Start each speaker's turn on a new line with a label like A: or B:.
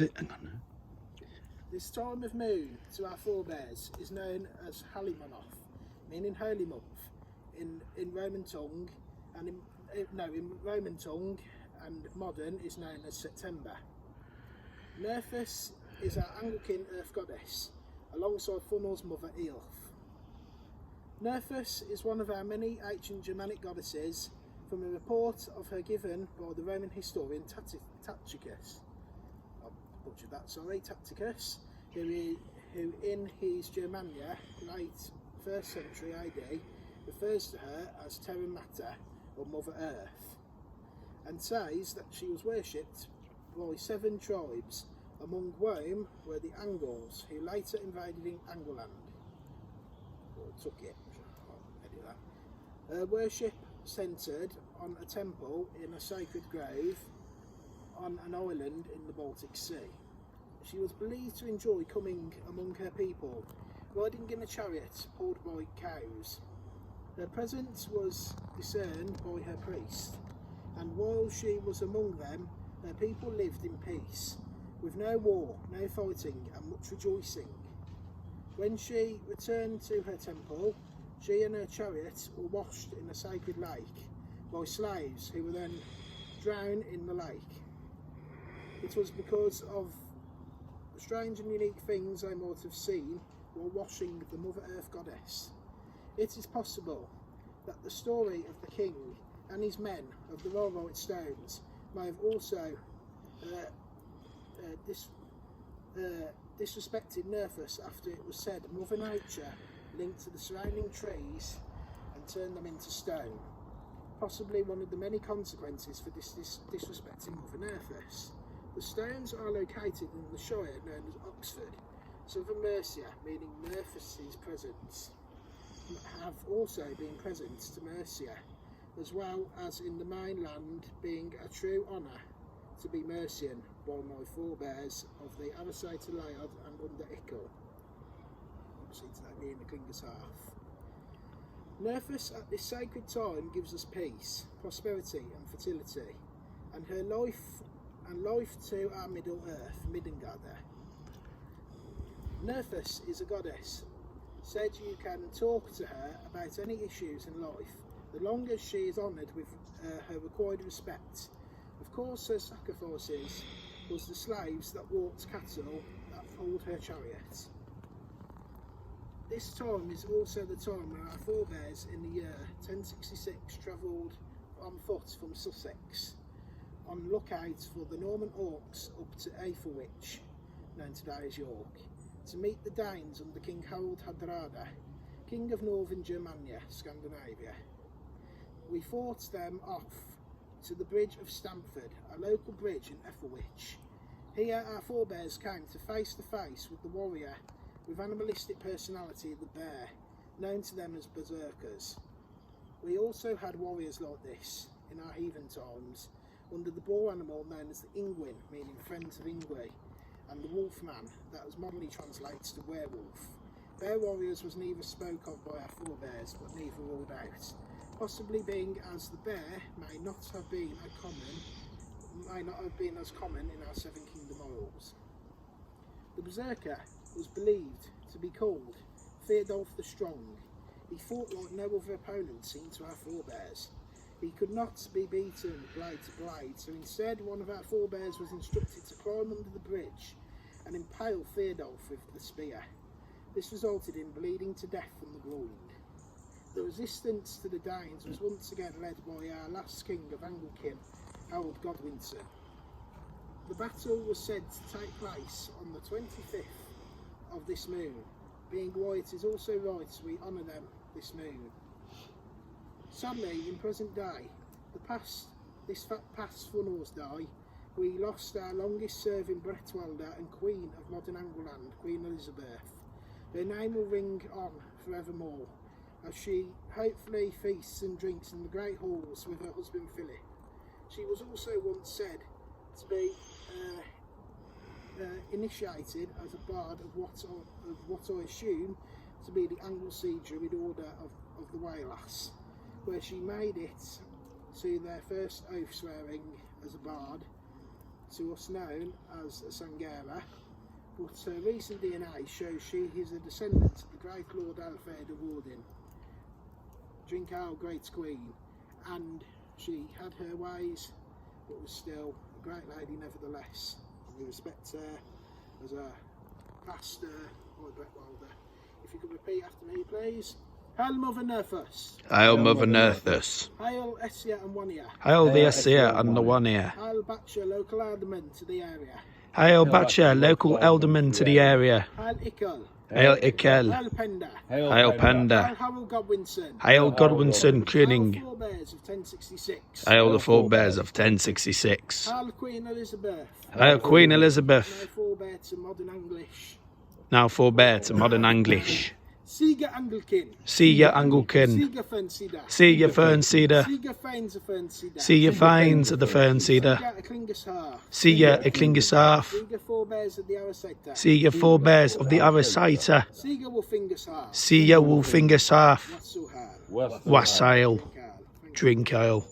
A: Hang on.
B: This time of moon to our forebears is known as Halimonov, meaning holy month in Roman tongue, and in Roman tongue and modern is known as September. Nerthus is our Anglican earth goddess, alongside Funnel's mother Eilf. Nerthus is one of our many ancient Germanic goddesses, from a report of her given by the Roman historian Tacitus. Tacitus, who in his Germania, late 1st century AD, refers to her as Terra Mater, or Mother Earth, and says that she was worshipped by 7 tribes. Among Rome were the Angles, who later invaded Angleland, or took it. Her worship centred on a temple in a sacred grove on an island in the Baltic Sea. She was believed to enjoy coming among her people, riding in a chariot pulled by cows. Her presence was discerned by her priest, and while she was among them, her people lived in peace, with no war, no fighting, and much rejoicing. When she returned to her temple, she and her chariot were washed in a sacred lake by slaves who were then drowned in the lake. It was because of the strange and unique things they might have seen while washing the Mother Earth goddess. It is possible that the story of the king and his men of the Rollright stones may have also disrespected Nerthus after it was said Mother Nature linked to the surrounding trees and turned them into stone, possibly one of the many consequences for disrespecting Mother Nerthus. The stones are located in the shire known as Oxford, southern Mercia, meaning Nerthus's presence, have also been present to Mercia, as well as in the mainland, being a true honour to be Mercian by my forebears of the Avocata Laird and under Ickle. Obviously today being Iclingas Hearth. Nerthus at this sacred time gives us peace, prosperity and fertility, and her life to our Middle Earth, Middengarde. Nerthus is a goddess. Said you can talk to her about any issues in life, the longer she is honoured with her required respect. Of course, her sacrifices was the slaves that walked cattle that pulled her chariot. This time is also the time when our forebears in the year 1066 travelled on foot from Sussex, on lookout for the Norman orcs up to Aethelwich, known today as York, to meet the Danes under King Harold Hardrada, King of Northern Germania, Scandinavia. We fought them off to the bridge of Stamford, a local bridge in Aethelwich. Here our forebears came to face with the warrior with animalistic personality, the bear, known to them as berserkers. We also had warriors like this in our heathen times, under the boar animal known as the Ingwin, meaning friends of Ingwe, and the wolfman, that was modernly translated to werewolf. Bear warriors was neither spoke of by our forebears, but neither ruled out, possibly being as the bear may not have been as common in our Seven Kingdom Isles. The berserker was believed to be called Theodulf the Strong. He fought like no other opponent seen to our forebears. He could not be beaten blade to blade, so instead one of our forebears was instructed to climb under the bridge and impale Theodulf with the spear. This resulted in bleeding to death from the groin. The resistance to the Danes was once again led by our last king of Anglican, Harold Godwinson. The battle was said to take place on the 25th of this moon, being why it is also right we honour them this moon. Sadly, in present day, this past Funnel's Day, we lost our longest serving Bretwalder and Queen of modern Angleland, Queen Elizabeth. Her name will ring on forevermore, as she hopefully feasts and drinks in the great halls with her husband Philip. She was also once said to be initiated as a bard of what I assume to be the Anglesey Druid Order of the Waylass, where she made it to their first oath swearing as a bard to us known as a Sangera, but her recent DNA shows she is a descendant of the great Lord Alfred of Warden, drink our great queen, and she had her ways, but was still a great lady nevertheless. We respect her as a past Lord Breckwalder. If you could repeat after me, please. Hail Mother Nerthus.
A: Hail Mother Nerthus.
B: Hail Essia and Wania.
A: Hail the Essia and the Wania.
B: Hail Batcher, local alderman to the area.
A: Hail Batcher, local alderman to the area.
B: Hail Ickle.
A: Hail Ickel.
B: Hail Pender.
A: Hail Pender.
B: Hail Harold Godwinson.
A: Hail Godwinson Crinning.
B: Hail forebears of 1066.
A: Hail the forebears of 1066.
B: Hail Queen Elizabeth.
A: Hail Queen Elizabeth.
B: Now forebear to modern English.
A: Now forbear to modern English.
B: Siga Anglican.
A: See your Anglican.
B: Siga Ferncida.
A: See your fern cedar.
B: Siga Fanes of Ferncida.
A: See your fines of the fern cedar.
B: Siga Iclingas Hearth.
A: See your Iclingas Hearth.
B: Siga forebears of the Araseta.
A: See your forebears of the Arasita.
B: Siga Wolfingas Hearth.
A: See your Wolfingas Hearth.
B: What's so hard?
A: Wassail. Drink ale.